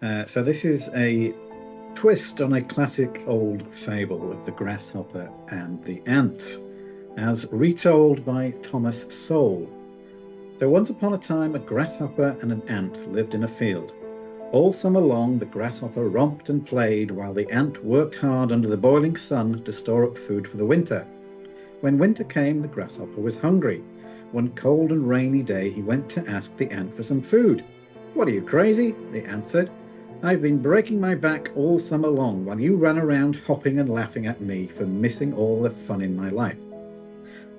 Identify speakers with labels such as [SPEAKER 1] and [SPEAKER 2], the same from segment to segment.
[SPEAKER 1] So this is a twist on a classic old fable of the grasshopper and the ant, as retold by Thomas Sowell. So once upon a time, a grasshopper and an ant lived in a field. All summer long, the grasshopper romped and played while the ant worked hard under the boiling sun to store up food for the winter. When winter came, the grasshopper was hungry. One cold and rainy day, he went to ask the ant for some food. "What, are you crazy?" the ant said. "I've been breaking my back all summer long while you ran around hopping and laughing at me for missing all the fun in my life."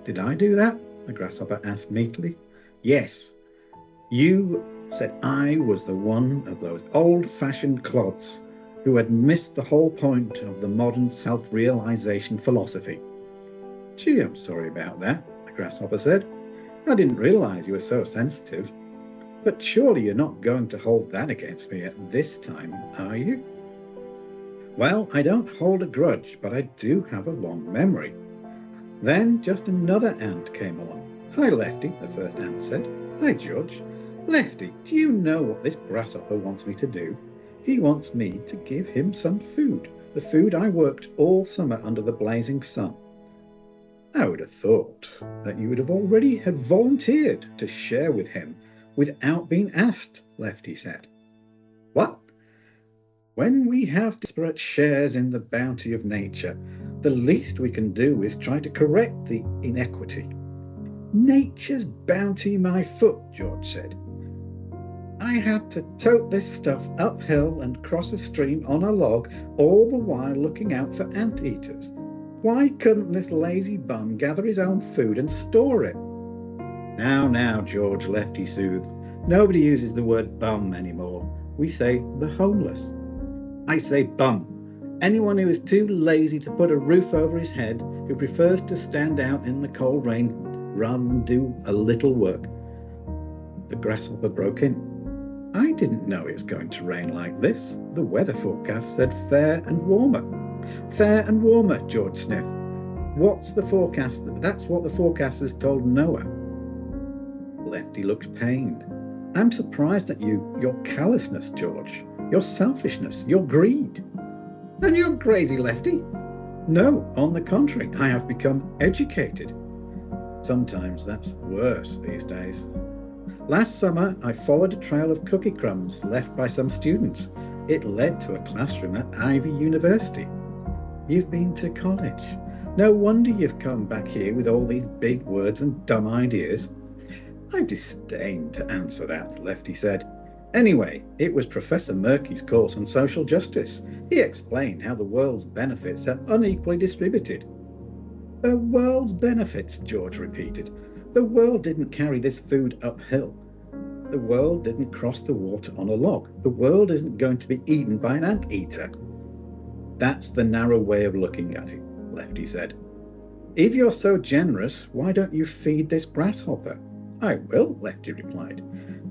[SPEAKER 1] "Did I do that?" the grasshopper asked meekly. "Yes, you said I was the one of those old-fashioned clods who had missed the whole point of the modern self-realization philosophy." "Gee, I'm sorry about that," the grasshopper said. "I didn't realize you were so sensitive. But surely you're not going to hold that against me at this time, are you?" "Well, I don't hold a grudge, but I do have a long memory." Then just another ant came along. "Hi, Lefty," the first ant said. "Hi, George. Lefty, do you know what this grasshopper wants me to do? He wants me to give him some food, the food I worked all summer under the blazing sun." "I would have thought that you would have already have volunteered to share with him without being asked," Lefty said. "What? When we have disparate shares in the bounty of nature, the least we can do is try to correct the inequity." "Nature's bounty, my foot," George said. "I had to tote this stuff uphill and cross a stream on a log, all the while looking out for anteaters. Why couldn't this lazy bum gather his own food and store it?" Now, George," Lefty soothed. "Nobody uses the word bum anymore. We say the homeless." "I say bum. Anyone who is too lazy to put a roof over his head, who prefers to stand out in the cold rain rather than do a little work." The grasshopper broke in. "I didn't know it was going to rain like this. The weather forecast said fair and warmer." "Fair and warmer," George sniffed. "What's the forecast? That's what the forecasters told Noah." Lefty looked pained. "I'm surprised at you, your callousness, George, your selfishness, your greed." "Are you crazy, Lefty?" "No, on the contrary, I have become educated." Sometimes that's worse these days. "Last summer, I followed a trail of cookie crumbs left by some students. It led to a classroom at Ivy University." "You've been to college. No wonder you've come back here with all these big words and dumb ideas." "I disdain to answer that," Lefty said. "Anyway, it was Professor Murky's course on social justice. He explained how the world's benefits are unequally distributed." "The world's benefits," George repeated. "The world didn't carry this food uphill. The world didn't cross the water on a log. The world isn't going to be eaten by an anteater." "That's the narrow way of looking at it," Lefty said. "If you're so generous, why don't you feed this grasshopper?" "I will," Lefty replied.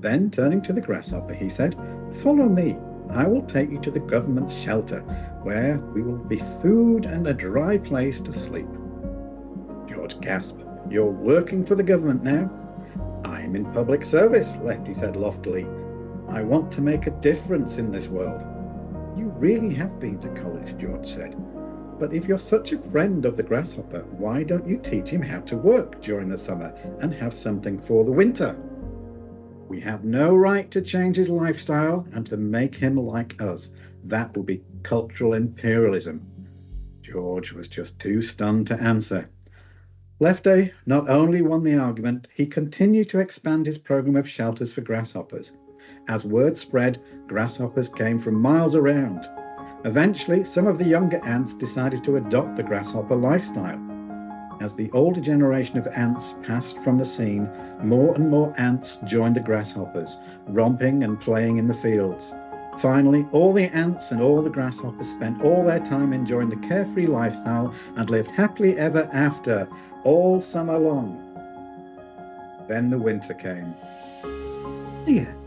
[SPEAKER 1] Then, turning to the grasshopper, he said, "Follow me. I will take you to the government's shelter, where we will be food and a dry place to sleep." George gasped. "You're working for the government now?" "I'm in public service," Lefty said loftily. "I want to make a difference in this world." "You really have been to college," George said. "But if you're such a friend of the grasshopper, why don't you teach him how to work during the summer and have something for the winter?" "We have no right to change his lifestyle and to make him like us. That would be cultural imperialism." George was just too stunned to answer. Lefty not only won the argument, he continued to expand his program of shelters for grasshoppers. As word spread, grasshoppers came from miles around. Eventually, some of the younger ants decided to adopt the grasshopper lifestyle. As the older generation of ants passed from the scene, more and more ants joined the grasshoppers, romping and playing in the fields. Finally, all the ants and all the grasshoppers spent all their time enjoying the carefree lifestyle and lived happily ever after, all summer long. Then the winter came. The end.